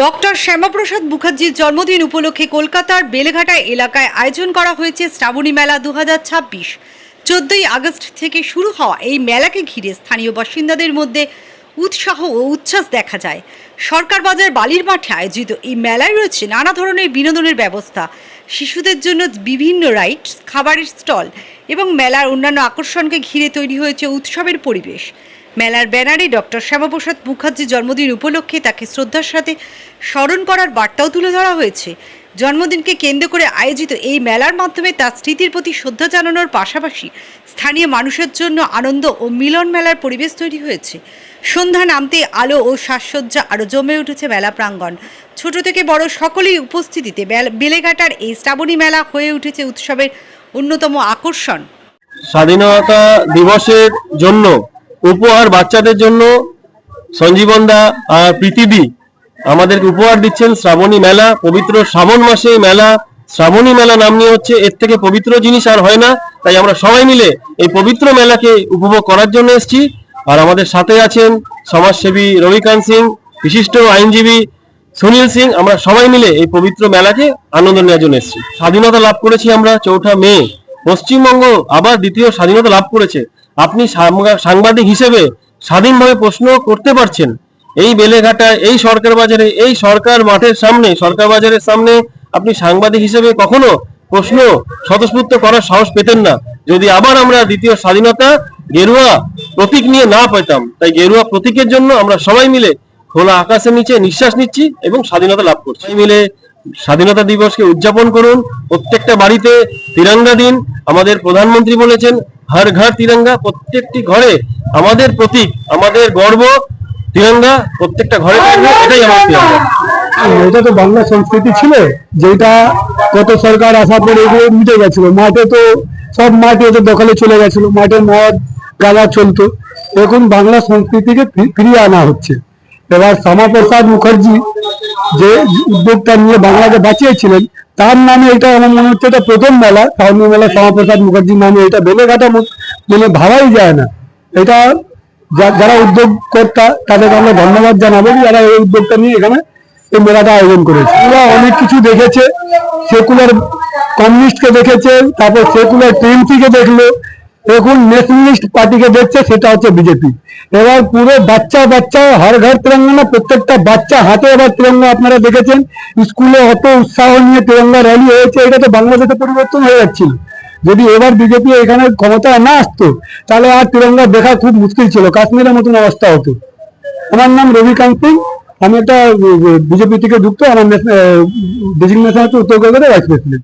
Doctor Shyamaprasad মুখার্জির জন্মদিন উপলক্ষে কলকাতার বেলেঘাটা এলাকায় আয়োজন করা হয়েছে শ্রাবণী মেলা 2026। 14ই আগস্ট থেকে শুরু হওয়া এই মেলাকে ঘিরে স্থানীয় বাসিন্দাদের মধ্যে উৎসাহ ও উচ্ছ্বাস দেখা যায়। সরকার বাজার বালির মাঠে আয়োজিত এই মেলায় রয়েছে নানা ধরনের বিনোদনের ব্যবস্থা, শিশুদের জন্য বিভিন্ন রাইড, খাবারের স্টল এবং মেলার অন্যান্য আকর্ষণকে ঘিরে তৈরি হয়েছে উৎসবের পরিবেশ। মেলার ব্যানারে ডক্টর শ্যামাপ্রসাদ মুখার্জির জন্মদিন উপলক্ষে তাকে শ্রদ্ধার সাথে স্মরণ করার বার্তাও তুলে ধরা হয়েছে। জন্মদিনকে কেন্দ্র করে আয়োজিত এই মেলার মাধ্যমে তার স্মৃতির প্রতি শ্রদ্ধা জানানোর পাশাপাশি স্থানীয় মানুষের জন্য আনন্দ ও মিলন মেলার পরিবেশ তৈরি হয়েছে। সন্ধ্যা নামতে আলো ও সাজসজ্জা আরও জমে উঠেছে মেলা প্রাঙ্গণ। ছোট থেকে বড় সকলেই উপস্থিতিতে বেলেঘাটার এই শ্রাবণী মেলা হয়ে উঠেছে উৎসবের অন্যতম আকর্ষণ। স্বাধীনতা দিবসের জন্য উপহার বাচ্চাদের জন্য সঞ্জীবন দা আর প্রীতিদি আমাদেরকে উপহার দিচ্ছেন শ্রাবণী মেলা। পবিত্র শ্রাবণ মাসে মেলা, শ্রাবণী মেলা নাম নিয়ে হচ্ছে, এর থেকে পবিত্র জিনিস আর হয় না। তাই আমরা সবাই মিলে এই পবিত্র মেলাকে উপভোগ করার জন্য এসেছি। আর আমাদের সাথে আছেন সমাজসেবী রবিকান্ত সিং, বিশিষ্ট আইনজীবী সুনীল সিং। আমরা সবাই মিলে এই পবিত্র মেলাকে আনন্দ নেওয়ার জন্য এসেছি। স্বাধীনতা লাভ করেছি আমরা 4 মে। পশ্চিমবঙ্গ আবার দ্বিতীয় স্বাধীনতা লাভ করেছে। আপনি সাংবাদিক হিসেবে স্বাধীনভাবে প্রশ্ন করতে পারছেন। এই বেলেঘাটায়, এই সরকার বাজারে, এই সরকার মাঠের সামনে, সরকার বাজারের সামনে আপনি সাংবাদিক হিসেবে কখনো প্রশ্ন স্বতঃস্ফূর্ত করার সাহস পেতেন না যদি আবার আমরা দ্বিতীয় স্বাধীনতা গেরুয়া প্রতীক নিয়ে না পেতাম। তাই গেরুয়া প্রতীকের জন্য আমরা সবাই মিলে খোলা আকাশের নিচে নিঃশ্বাস নিচ্ছি এবং স্বাধীনতা লাভ করছি। সবাই মিলে স্বাধীনতা দিবসকে উদযাপন করুন। প্রত্যেকটা বাড়িতে তিরঙ্গা দিন। আমাদের প্রধানমন্ত্রী বলেছেন হর ঘর তিরঙ্গা। প্রত্যেকটি ঘরে আমাদের প্রতীক, আমাদের গর্ব তিরঙ্গা প্রত্যেকটা ঘরে থাকবে। এটাই আমার তিরঙ্গা। এটা তো বাংলা সংস্কৃতি ছিল, যেটা কত সরকার আসার পরে এগুলো মিটে গেছিল। মাঠে তো সব মাঠে দখলে চলে গেছিল, মাঠে মদ গাঁজা চলতো। এখন বাংলা সংস্কৃতিকে ফিরিয়ে আনা হচ্ছে। এবার শ্যামাপ্রসাদ মুখার্জি যে উদ্যোগটা নিয়ে বাংলাকে বাঁচিয়েছিলেন, তার নামে এটা আমার মনে হচ্ছে এটা প্রথম মেলা, শ্রাবণী মেলা শ্যামাপ্রসাদ মুখার্জির নামে। এটা বেলেঘাটা মানে ভাবাই যায় না। এটা যারা উদ্যোগকর্তা তাদেরকে আমরা ধন্যবাদ জানাবো, যারা এই উদ্যোগটা নিয়ে এখানে এই মেলাটা আয়োজন করেছে। ওরা অনেক কিছু দেখেছে, সেকুলার কমিউনিস্টকে দেখেছে, তারপর সেকুলার টিএমসিকে দেখলো, এখন ন্যাশনালিস্ট পার্টিকে দেখছে, সেটা হচ্ছে বিজেপি। এবার পুরো বাচ্চা বাচ্চা হর ঘর তিরঙ্গা না, প্রত্যেকটা বাচ্চা হাতে এবার তিরঙ্গা আপনারা দেখেছেন। স্কুলে অত উৎসাহ নিয়ে তিরঙ্গা র্যালি হয়েছে। এটা তো বাংলাদেশে পরিবর্তন হয়ে যাচ্ছিল। যদি এবার বিজেপি এখানে ক্ষমতায় না আসতো তাহলে আর তিরঙ্গা দেখা খুব মুশকিল ছিল, কাশ্মীরের মতন অবস্থা হতো। আমার নাম রবিকান্ত সিং, আমি একটা বিজেপি থেকে যুক্ত। আমার ডেজিগনেশন হচ্ছে উত্তর কলকাতা ভাইস প্রেসিডেন্ট।